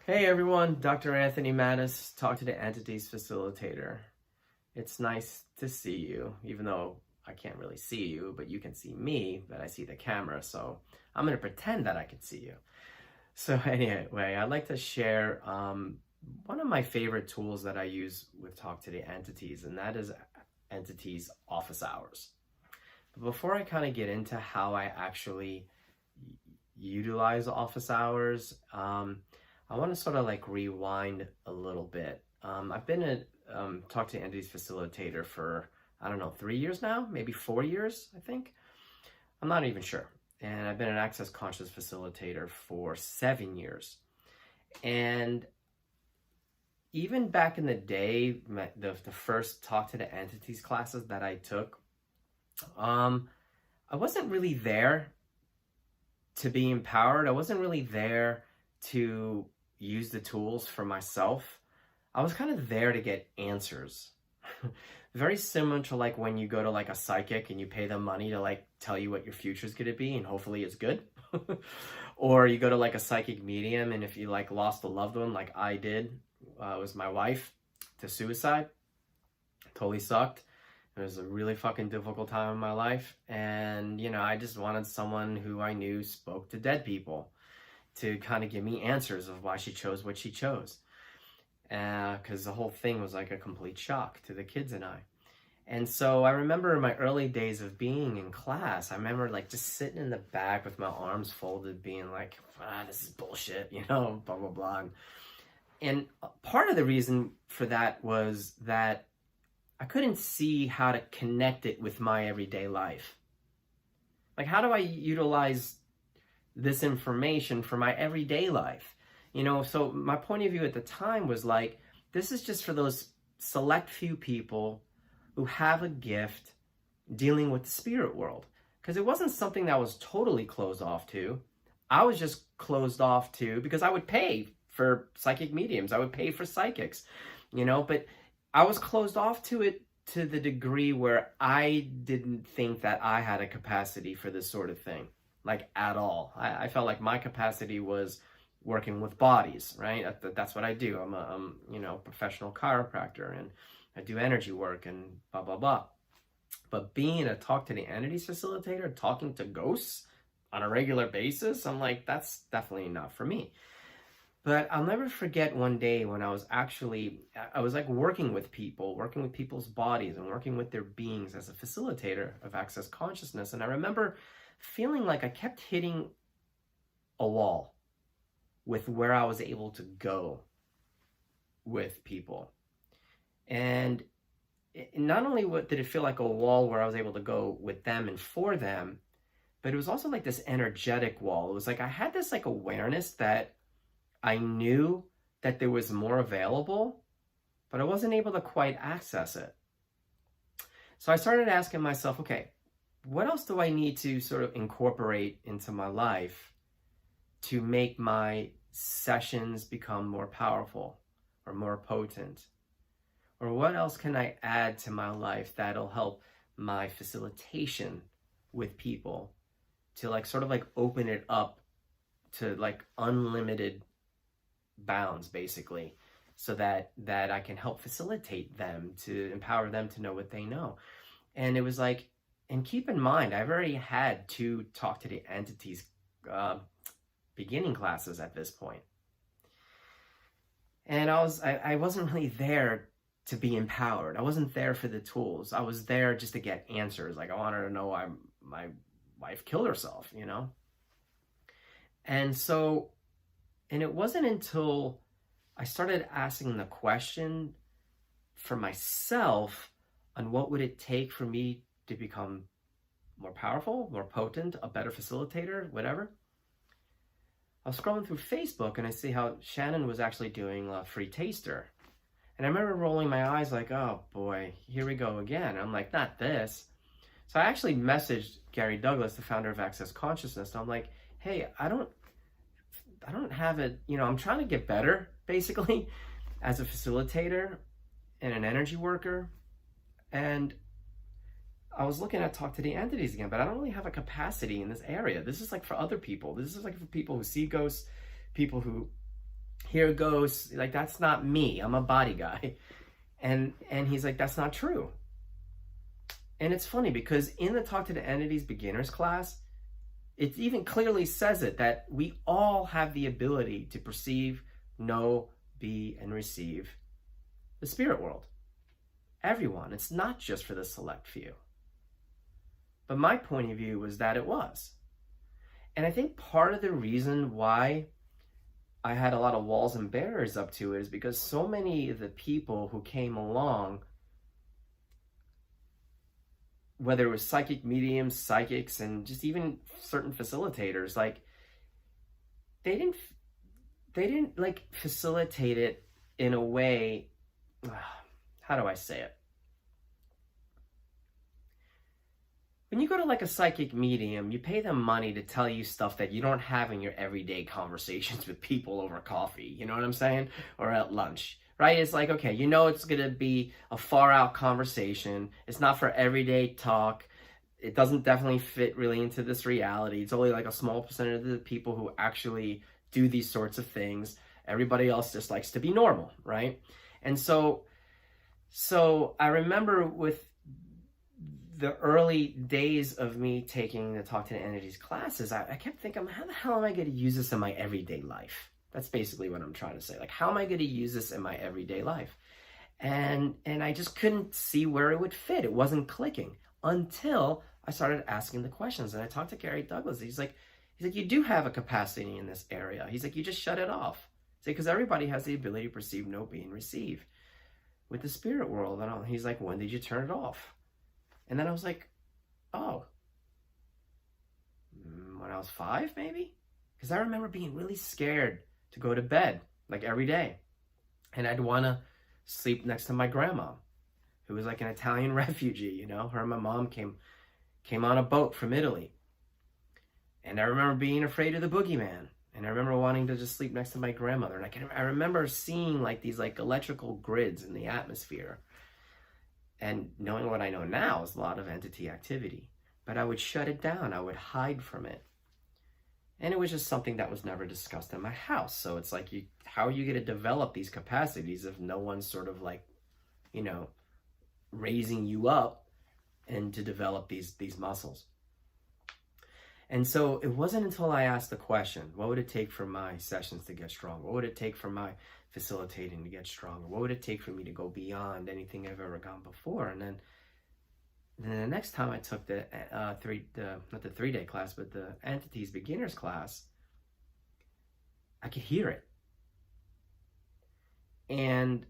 Hey everyone, Dr. Anthony Mattis, Talk to the Entities Facilitator. It's nice to see you, even though I can't really see you, but you can see me, but I see the camera, so I'm going to pretend that I can see you. So anyway, I'd like to share one of my favorite tools that I use with Talk to the Entities, and that is Entities Office Hours. But before I kind of get into how I actually utilize office hours, I want to sort of like rewind a little bit. I've been a Talk to Entities facilitator for, I don't know, 3 years now, maybe 4 years, I think. I'm not even sure. And I've been an Access Conscious facilitator for 7 years. And even back in the day, the first Talk to the Entities classes that I took, I wasn't really there to be empowered. I wasn't really there to use the tools for myself. I was kind of there to get answers. Very similar to like when you go to like a psychic and you pay them money to like tell you what your future is going to be and hopefully it's good. Or you go to like a psychic medium and if you like lost a loved one like I did, it was my wife, to suicide. Totally sucked. It was a really fucking difficult time in my life. And, you know, I just wanted someone who I knew spoke to dead people to kind of give me answers of why she chose what she chose. Because the whole thing was like a complete shock to the kids and I. And so I remember in my early days of being in class, I remember like just sitting in the back with my arms folded, being like, this is bullshit, you know, blah, blah, blah. And part of the reason for that was that I couldn't see how to connect it with my everyday life. Like, how do I utilize this information for my everyday life? You know, so my point of view at the time was like, this is just for those select few people who have a gift dealing with the spirit world. Because it wasn't something that I was totally closed off to. I was just closed off to because I would pay for psychic mediums. I would pay for psychics, you know, but I was closed off to it to the degree where I didn't think that I had a capacity for this sort of thing, like at all. I felt like my capacity was working with bodies, right? That's what I do. I'm a professional chiropractor and I do energy work and blah, blah, blah. But being a Talk to the Entities facilitator, talking to ghosts on a regular basis, I'm like, that's definitely not for me. But I'll never forget one day when I was like working with people's bodies and working with their beings as a facilitator of Access Consciousness. And I remember feeling like I kept hitting a wall with where I was able to go with people. And not only did it feel like a wall where I was able to go with them and for them, but it was also like this energetic wall. It was like I had this like awareness that I knew that there was more available, but I wasn't able to quite access it. So I started asking myself, okay, what else do I need to sort of incorporate into my life to make my sessions become more powerful or more potent? Or what else can I add to my life that'll help my facilitation with people to like sort of like open it up to like unlimited bounds, basically, so that I can help facilitate them, to empower them to know what they know. And it was like, and keep in mind, I've already had 2 Talk to the Entities beginning classes at this point. And I wasn't really there to be empowered. I wasn't there for the tools. I was there just to get answers. Like I wanted to know why my wife killed herself, you know? And it wasn't until I started asking the question for myself on what would it take for me to become more powerful, more potent, a better facilitator, whatever. I was scrolling through Facebook and I see how Shannon was actually doing a free taster. And I remember rolling my eyes like, oh boy, here we go again. I'm like, not this. So I actually messaged Gary Douglas, the founder of Access Consciousness. And I'm like, hey, I don't have it, you know, I'm trying to get better, basically, as a facilitator and an energy worker. And I was looking at Talk to the Entities again, but I don't really have a capacity in this area. This is like for other people. This is like for people who see ghosts, people who here goes, like, that's not me. I'm a body guy. And he's like, that's not true. And it's funny because in the Talk to the Entities beginners class, it even clearly says it, that we all have the ability to perceive, know, be, and receive the spirit world. Everyone. It's not just for the select few. But my point of view was that it was. And I think part of the reason why I had a lot of walls and barriers up to it is because so many of the people who came along, whether it was psychic mediums, psychics, and just even certain facilitators, like, they didn't like facilitate it in a way, how do I say it? When you go to like a psychic medium, you pay them money to tell you stuff that you don't have in your everyday conversations with people over coffee, you know what I'm saying? Or at lunch, right? It's like, okay, you know it's going to be a far out conversation. It's not for everyday talk. It doesn't definitely fit really into this reality. It's only like a small percentage of the people who actually do these sorts of things. Everybody else just likes to be normal, right? And so I remember with the early days of me taking the Talk to the Entities classes, I kept thinking, how the hell am I going to use this in my everyday life? That's basically what I'm trying to say. Like, how am I going to use this in my everyday life? And I just couldn't see where it would fit. It wasn't clicking until I started asking the questions. And I talked to Gary Douglas. He's like, you do have a capacity in this area. He's like, you just shut it off. Because everybody has the ability to perceive, know, be, and receive with the spirit world. And he's like, when did you turn it off? And then I was like, oh, when I was 5, maybe? Because I remember being really scared to go to bed, like every day. And I'd want to sleep next to my grandma, who was like an Italian refugee, you know? Her and my mom came on a boat from Italy. And I remember being afraid of the boogeyman. And I remember wanting to just sleep next to my grandmother. And I remember seeing like these like electrical grids in the atmosphere. And knowing what I know now is a lot of entity activity. But I would shut it down. I would hide from it. And it was just something that was never discussed in my house. So it's like, how are you going to develop these capacities if no one's sort of like, you know, raising you up and to develop these muscles? And so it wasn't until I asked the question, what would it take for my sessions to get stronger? What would it take for my facilitating to get stronger? What would it take for me to go beyond anything I've ever gone before? And then the next time I took the not the 3-day class, but the Entities beginners class, I could hear it. And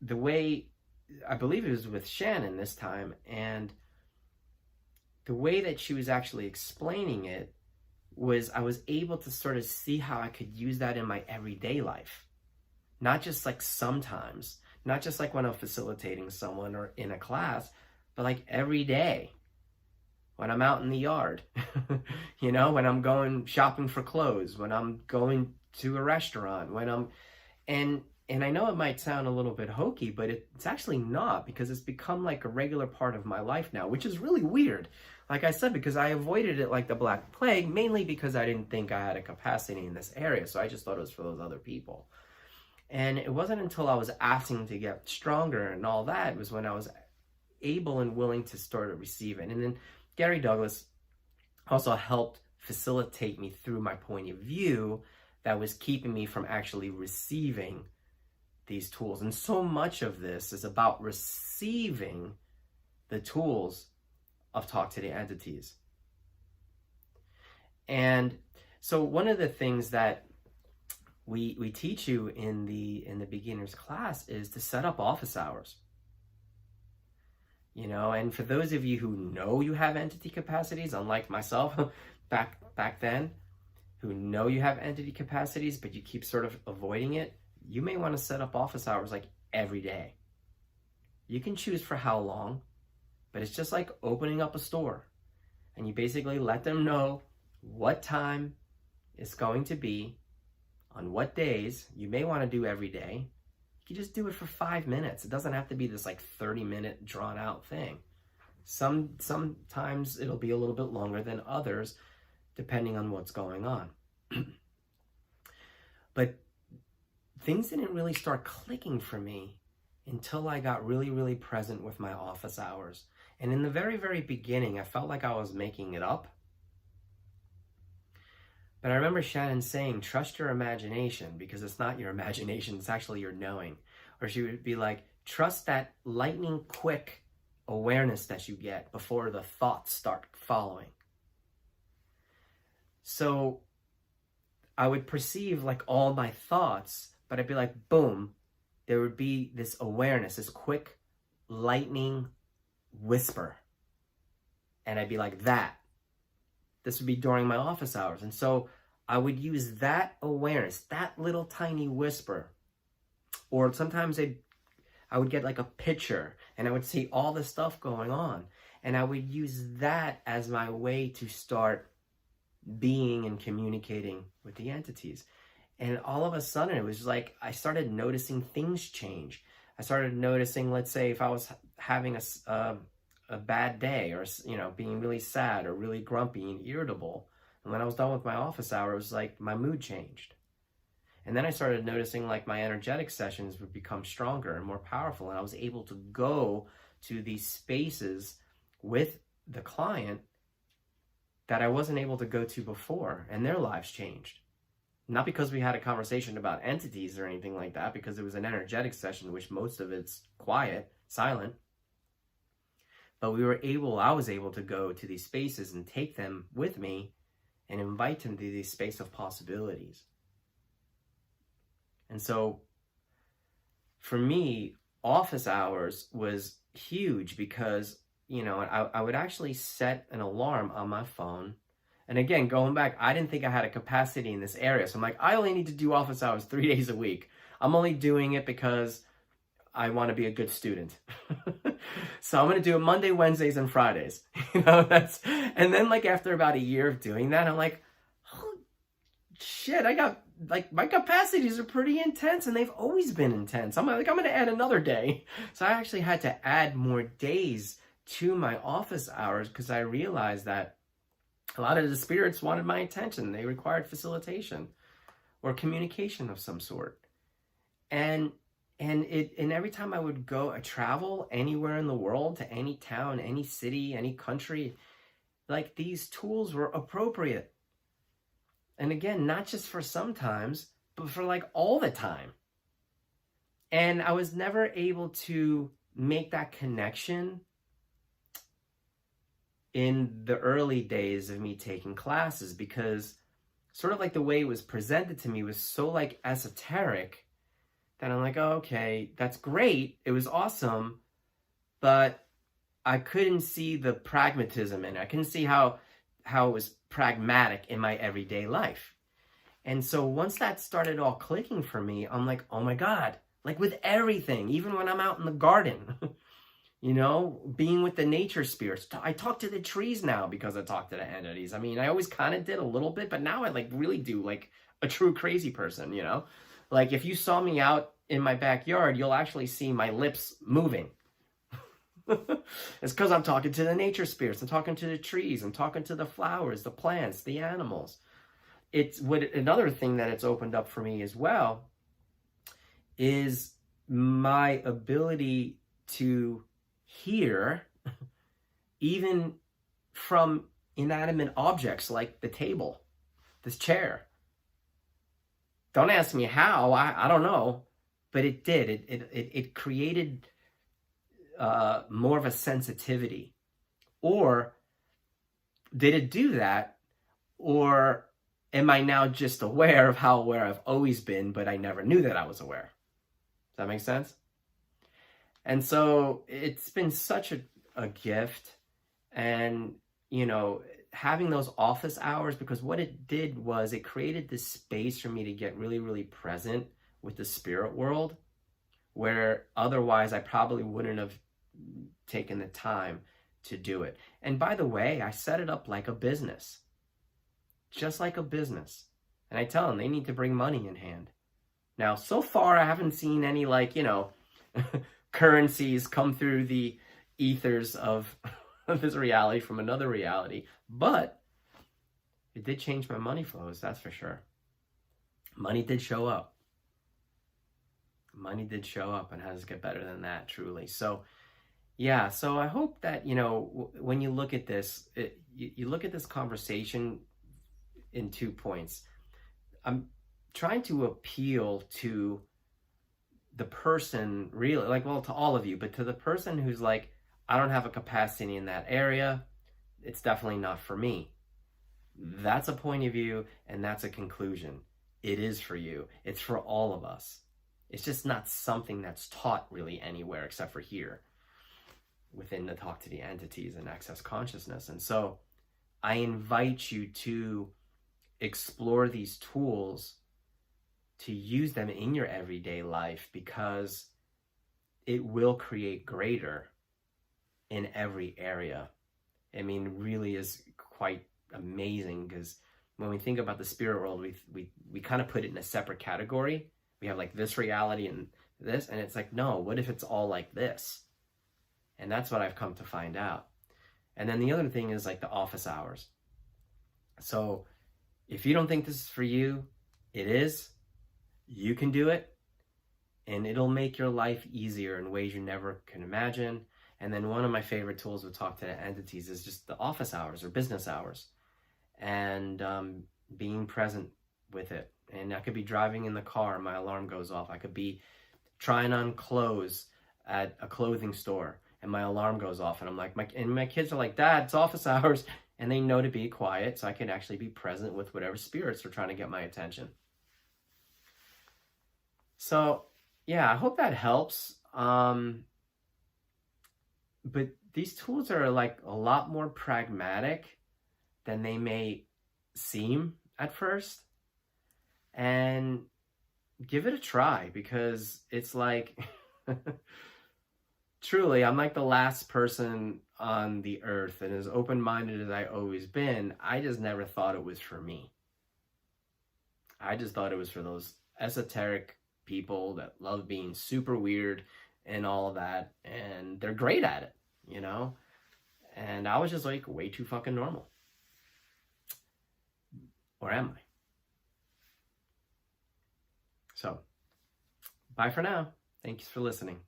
the way, I believe it was with Shannon this time, and the way that she was actually explaining it was I was able to sort of see how I could use that in my everyday life. Not just like sometimes, not just like when I'm facilitating someone or in a class, but like every day when I'm out in the yard, you know, when I'm going shopping for clothes, when I'm going to a restaurant, and I know it might sound a little bit hokey, but it's actually not, because it's become like a regular part of my life now, which is really weird. Like I said, because I avoided it like the Black Plague, mainly because I didn't think I had a capacity in this area. So I just thought it was for those other people. And it wasn't until I was asking to get stronger and all that was when I was able and willing to start to receive it. And then Gary Douglas also helped facilitate me through my point of view that was keeping me from actually receiving these tools. And so much of this is about receiving the tools of Talk to the Entities. And so one of the things that we teach you in the beginner's class is to set up office hours. You know, and for those of you who know you have entity capacities, unlike myself back then, who know you have entity capacities, but you keep sort of avoiding it, you may want to set up office hours like every day. You can choose for how long, but it's just like opening up a store. And you basically let them know what time it's going to be, on what days. You may want to do every day. You can just do it for 5 minutes. It doesn't have to be this like 30-minute drawn out thing. Sometimes it'll be a little bit longer than others, depending on what's going on. But things didn't really start clicking for me until I got really, really present with my office hours. And in the very, very beginning, I felt like I was making it up. But I remember Shannon saying, trust your imagination, because it's not your imagination, it's actually your knowing. Or she would be like, trust that lightning quick awareness that you get before the thoughts start following. So I would perceive like all my thoughts, but I'd be like, boom, there would be this awareness, this quick lightning whisper. And I'd be like, this would be during my office hours. And so I would use that awareness, that little tiny whisper. Or sometimes I would get like a picture and I would see all the stuff going on. And I would use that as my way to start being and communicating with the entities. And all of a sudden, it was like I started noticing things change. I started noticing, let's say, if I was having a bad day, or being really sad or really grumpy and irritable, and when I was done with my office hour, it was like my mood changed. And then I started noticing like my energetic sessions would become stronger and more powerful, and I was able to go to these spaces with the client that I wasn't able to go to before, and their lives changed. Not because we had a conversation about entities or anything like that, because it was an energetic session, which most of it's quiet, silent. But I was able to go to these spaces and take them with me and invite them to these space of possibilities. And so for me, office hours was huge because, I would actually set an alarm on my phone. And again, going back, I didn't think I had a capacity in this area. So I'm like, I only need to do office hours 3 days a week. I'm only doing it because I want to be a good student. So I'm going to do it Monday, Wednesdays, and Fridays. And then like after about a year of doing that, I'm like, oh, shit, I got like my capacities are pretty intense, and they've always been intense. I'm going to add another day. So I actually had to add more days to my office hours because I realized that a lot of the spirits wanted my attention. They required facilitation or communication of some sort. And every time I would travel anywhere in the world, to any town, any city, any country, like these tools were appropriate. And again, not just for sometimes, but for like all the time. And I was never able to make that connection in the early days of me taking classes, because sort of like the way it was presented to me was so like esoteric that I'm like, oh, okay, that's great. It was awesome. But I couldn't see the pragmatism in it. I couldn't see how it was pragmatic in my everyday life. And so once that started all clicking for me, I'm like, oh my God, like with everything, even when I'm out in the garden, being with the nature spirits. I talk to the trees now because I talk to the entities. I mean, I always kind of did a little bit, but now I like really do, like a true crazy person, Like if you saw me out in my backyard, you'll actually see my lips moving. It's because I'm talking to the nature spirits. I'm talking to the trees. I'm talking to the flowers, the plants, the animals. Another thing that it's opened up for me as well is my ability to hear even from inanimate objects like the table, this chair. Don't ask me how, I don't know, but it did. It created more of a sensitivity. Or did it do that? Or am I now just aware of how aware I've always been, but I never knew that I was aware? Does that make sense? And so it's been such a gift. And, having those office hours, because what it did was it created this space for me to get really, really present with the spirit world, where otherwise I probably wouldn't have taken the time to do it. And by the way, I set it up like a business, just like a business. And I tell them they need to bring money in hand. Now, so far, I haven't seen any currencies come through the ethers of this reality from another reality, but it did change my money flows, that's for sure. Money did show up. money did show up, and how does it get better than that, truly? So, yeah, so I hope that, when you look at this, you look at this conversation in 2 points. I'm trying to appeal to the person, really, like, well, to all of you, but to the person who's like, I don't have a capacity in that area. It's definitely not for me. That's a point of view, and that's a conclusion. It is for you. It's for all of us. It's just not something that's taught really anywhere except for here within the Talk to the Entities and Access Consciousness. And so I invite you to explore these tools, to use them in your everyday life, because it will create greater in every area. I mean, really is quite amazing, because when we think about the spirit world, we kind of put it in a separate category. We have like this reality and this, and it's like, no, what if it's all like this? And that's what I've come to find out. And then the other thing is like the office hours. So if you don't think this is for you, it is. You can do it, and it'll make your life easier in ways you never can imagine. And then one of my favorite tools with Talk to the Entities is just the office hours or business hours, and being present with it. And I could be driving in the car, my alarm goes off. I could be trying on clothes at a clothing store, and my alarm goes off, and I'm like, my kids are like, Dad, it's office hours, and they know to be quiet, so I can actually be present with whatever spirits are trying to get my attention. So yeah, I hope that helps. But these tools are like a lot more pragmatic than they may seem at first. And give it a try, because it's like, truly, I'm like the last person on the earth, and as open-minded as I always been, I just never thought it was for me. I just thought it was for those esoteric people that love being super weird and all of that, and they're great at it, and I was just like way too fucking normal. Or am I? So, bye for now. Thanks for listening.